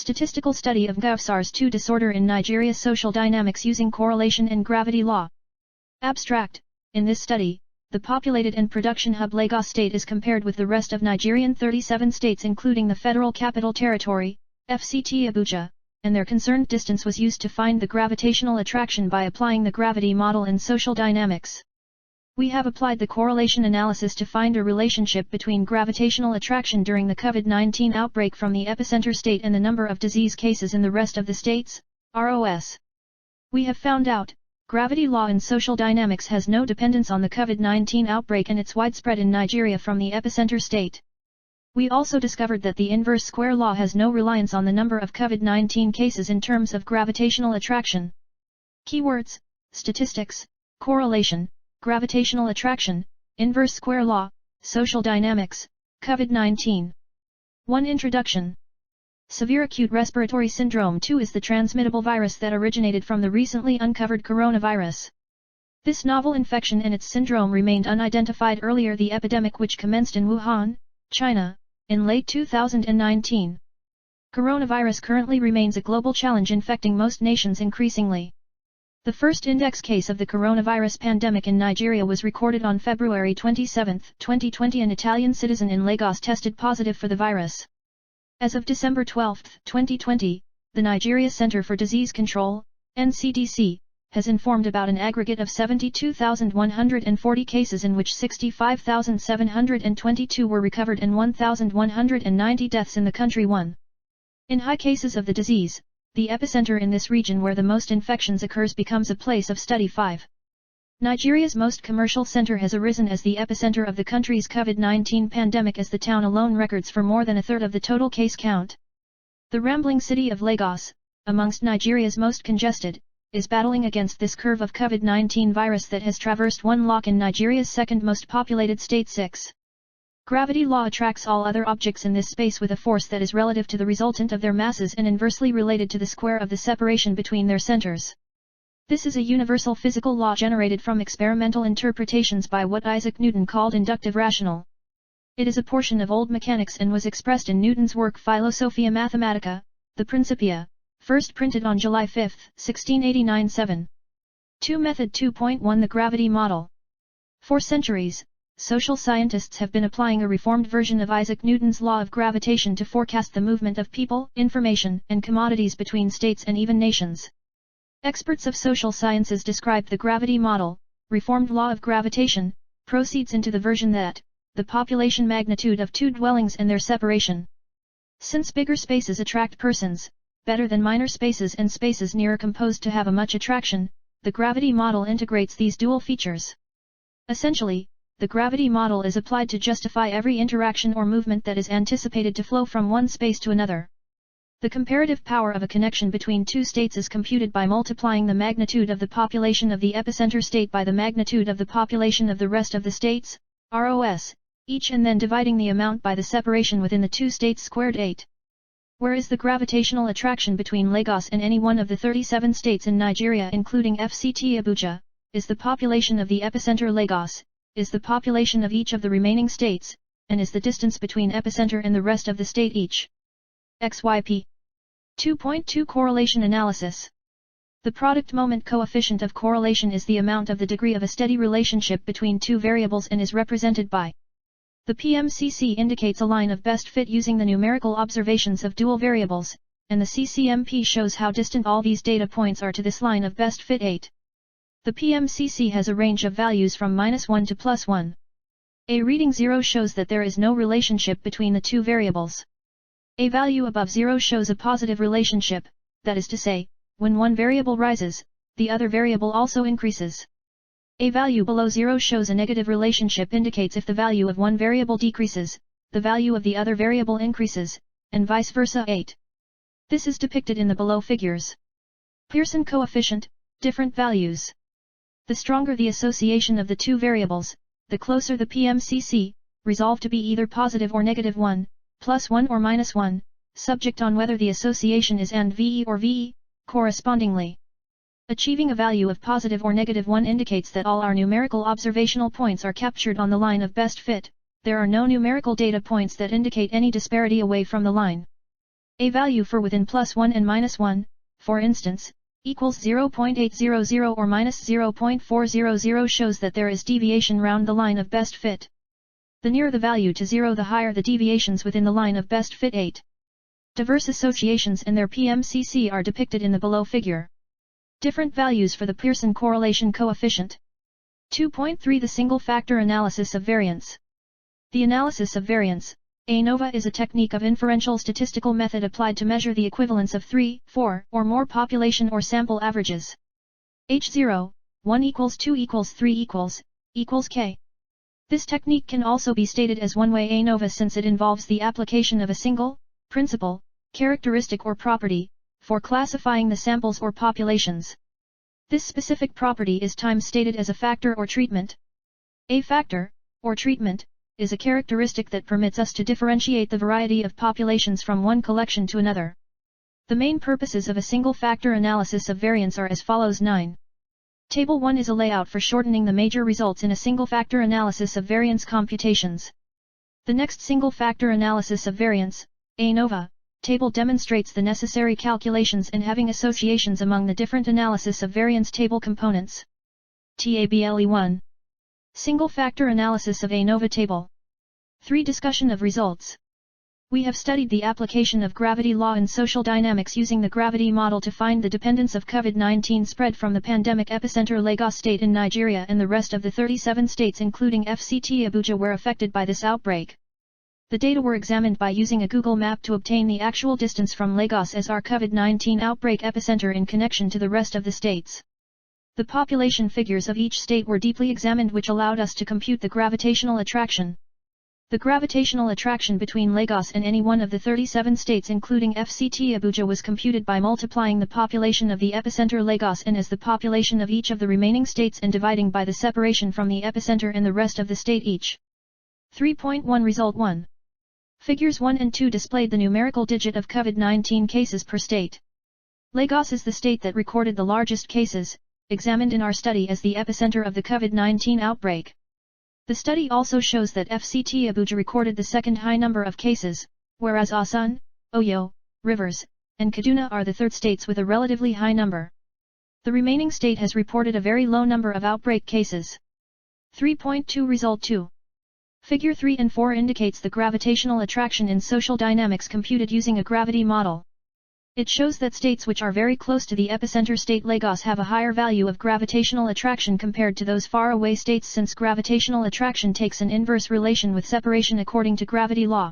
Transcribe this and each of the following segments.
Statistical study of nCoV-SARS-2 disorder in Nigeria's social dynamics using correlation and gravity law. Abstract. In this study, the populated and production hub Lagos state is compared with the rest of Nigerian 37 states including the Federal Capital Territory, FCT Abuja, and their concerned distance was used to find the gravitational attraction by applying the gravity model in social dynamics. We have applied the correlation analysis to find a relationship between gravitational attraction during the COVID-19 outbreak from the epicenter state and the number of disease cases in the rest of the states, ROS. We have found out, gravity law in social dynamics has no dependence on the COVID-19 outbreak and its widespread in Nigeria from the epicenter state. We also discovered that the inverse square law has no reliance on the number of COVID-19 cases in terms of gravitational attraction. Keywords: statistics, correlation, gravitational attraction, inverse square law, social dynamics, COVID-19. 1. Introduction. Severe acute respiratory syndrome 2 is the transmittable virus that originated from the recently uncovered coronavirus. This novel infection and its syndrome remained unidentified earlier the epidemic which commenced in Wuhan, China, in late 2019. Coronavirus currently remains a global challenge infecting most nations increasingly. The first index case of the coronavirus pandemic in Nigeria was recorded on February 27, 2020. An Italian citizen in Lagos tested positive for the virus. As of December 12, 2020, the Nigeria Center for Disease Control, NCDC, has informed about an aggregate of 72,140 cases in which 65,722 were recovered and 1,190 deaths in the country. 1. In high cases of the disease, the epicenter in this region where the most infections occurs becomes a place of study. 5. Nigeria's most commercial center has arisen as the epicenter of the country's COVID-19 pandemic as the town alone records for more than a third of the total case count. The rambling city of Lagos, amongst Nigeria's most congested, is battling against this curve of COVID-19 virus that has traversed one lock in Nigeria's second most populated state. 6. Gravity law attracts all other objects in this space with a force that is relative to the resultant of their masses and inversely related to the square of the separation between their centers. This is a universal physical law generated from experimental interpretations by what Isaac Newton called inductive rational. It is a portion of old mechanics and was expressed in Newton's work Philosophia Mathematica, the Principia, first printed on July 5, 1689. 7. 2. Method 2.1 The gravity model. For centuries, social scientists have been applying a reformed version of Isaac Newton's law of gravitation to forecast the movement of people, information, and commodities between states and even nations. Experts of social sciences describe the gravity model, reformed law of gravitation, proceeds into the version that, the population magnitude of two dwellings and their separation. Since bigger spaces attract persons, better than minor spaces and spaces nearer composed to have a much attraction, the gravity model integrates these dual features. Essentially, the gravity model is applied to justify every interaction or movement that is anticipated to flow from one space to another. The comparative power of a connection between two states is computed by multiplying the magnitude of the population of the epicenter state by the magnitude of the population of the rest of the states, ROS, each and then dividing the amount by the separation within the two states squared. 8. Where is the gravitational attraction between Lagos and any one of the 37 states in Nigeria including FCT Abuja, is the population of the epicenter Lagos, is the population of each of the remaining states, and is the distance between epicenter and the rest of the state each. XYP. 2.2 Correlation analysis. The product moment coefficient of correlation is the amount of the degree of a steady relationship between two variables and is represented by. The PMCC indicates a line of best fit using the numerical observations of dual variables, and the CCMP shows how distant all these data points are to this line of best fit. 8. The PMCC has a range of values from -1 to +1. A reading 0 shows that there is no relationship between the two variables. A value above 0 shows a positive relationship, that is to say, when one variable rises, the other variable also increases. A value below 0 shows a negative relationship indicates if the value of one variable decreases, the value of the other variable increases, and vice versa. 8. This is depicted in the below figures. Pearson coefficient, different values. The stronger the association of the two variables, the closer the PMCC, resolved to be either positive or negative 1, +1 or -1, subject on whether the association is and VE or VE, correspondingly. Achieving a value of positive or negative 1 indicates that all our numerical observational points are captured on the line of best fit, there are no numerical data points that indicate any disparity away from the line. A value for within +1 and -1, for instance, equals 0.800 or -0.400 shows that there is deviation round the line of best fit. The nearer the value to 0, the higher the deviations within the line of best fit. 8. Diverse associations and their PMCC are depicted in the below figure. Different values for the Pearson correlation coefficient. 2.3 The single factor analysis of variance. The analysis of variance, ANOVA, is a technique of inferential statistical method applied to measure the equivalence of 3, 4, or more population or sample averages. H0, 1 equals 2 equals 3 equals K. This technique can also be stated as one-way ANOVA since it involves the application of a single, principal, characteristic or property, for classifying the samples or populations. This specific property is time stated as a factor or treatment. A factor, or treatment, is a characteristic that permits us to differentiate the variety of populations from one collection to another. The main purposes of a single factor analysis of variance are as follows. 9. Table 1 is a layout for shortening the major results in a single factor analysis of variance computations. The next single factor analysis of variance, ANOVA, table demonstrates the necessary calculations and having associations among the different analysis of variance table components. Table 1. Single factor analysis of ANOVA table. 3. Discussion of results. We have studied the application of gravity law in social dynamics using the gravity model to find the dependence of COVID-19 spread from the pandemic epicenter Lagos state in Nigeria and the rest of the 37 states including FCT Abuja were affected by this outbreak. The data were examined by using a Google map to obtain the actual distance from Lagos as our COVID-19 outbreak epicenter in connection to the rest of the states. The population figures of each state were deeply examined, which allowed us to compute the gravitational attraction. The gravitational attraction between Lagos and any one of the 37 states including FCT Abuja was computed by multiplying the population of the epicenter Lagos and as the population of each of the remaining states and dividing by the separation from the epicenter and the rest of the state each. 3.1 Result 1. Figures 1 and 2 displayed the numerical digit of COVID-19 cases per state. Lagos is the state that recorded the largest cases, examined in our study as the epicenter of the COVID-19 outbreak. The study also shows that FCT Abuja recorded the second high number of cases, whereas Osun, Oyo, Rivers, and Kaduna are the third states with a relatively high number. The remaining state has reported a very low number of outbreak cases. 3.2 Result 2. Figure 3 and 4 indicates the gravitational attraction in social dynamics computed using a gravity model. It shows that states which are very close to the epicenter state Lagos have a higher value of gravitational attraction compared to those far away states since gravitational attraction takes an inverse relation with separation according to gravity law.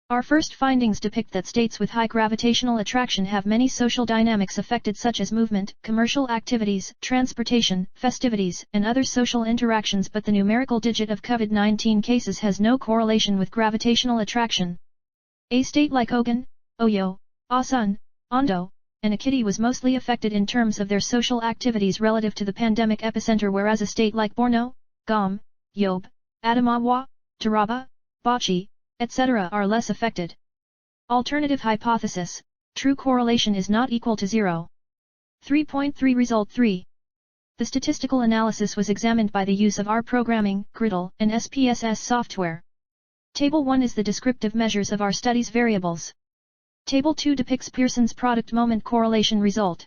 Our first findings depict that states with high gravitational attraction have many social dynamics affected such as movement, commercial activities, transportation, festivities, and other social interactions, but the numerical digit of COVID-19 cases has no correlation with gravitational attraction. A state like Ogun, Oyo, Osun, Ondo, and Ekiti was mostly affected in terms of their social activities relative to the pandemic epicenter, whereas a state like Borno, Gom, Yobe, Adamawa, Taraba, Bauchi, etc. are less affected. Alternative hypothesis, true correlation is not equal to 0. 3.3 Result 3. The statistical analysis was examined by the use of R programming, Griddle, and SPSS software. Table 1 is the descriptive measures of our study's variables. Table 2 depicts Pearson's product moment correlation result.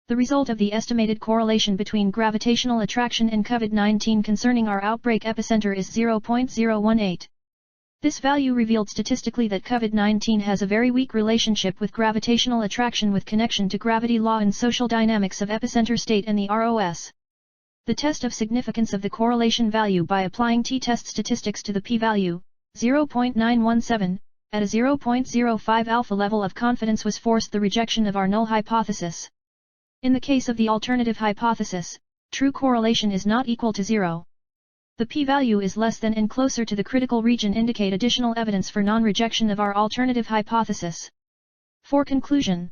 The result of the estimated correlation between gravitational attraction and COVID-19 concerning our outbreak epicenter is 0.018. This value revealed statistically that COVID-19 has a very weak relationship with gravitational attraction with connection to gravity law and social dynamics of epicenter state and the ROS. The test of significance of the correlation value by applying t-test statistics to the p-value, 0.917, at a 0.05 alpha level of confidence was forced the rejection of our null hypothesis. In the case of the alternative hypothesis, true correlation is not equal to 0. The p-value is less than and closer to the critical region indicate additional evidence for non-rejection of our alternative hypothesis. For conclusion.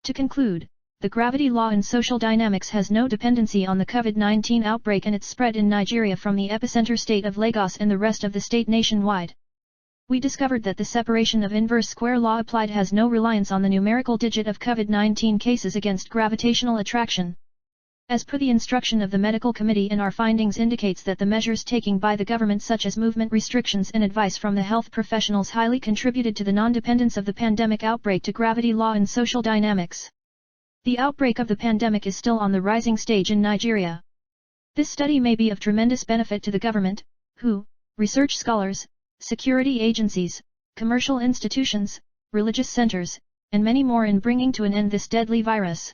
To conclude, the gravity law in social dynamics has no dependency on the COVID-19 outbreak and its spread in Nigeria from the epicenter state of Lagos and the rest of the state nationwide. We discovered that the separation of inverse square law applied has no reliance on the numerical digit of COVID-19 cases against gravitational attraction. As per the instruction of the medical committee, and our findings indicates that the measures taken by the government such as movement restrictions and advice from the health professionals highly contributed to the non-dependence of the pandemic outbreak to gravity law and social dynamics. The outbreak of the pandemic is still on the rising stage in Nigeria. This study may be of tremendous benefit to the government, WHO, research scholars, security agencies, commercial institutions, religious centers, and many more in bringing to an end this deadly virus.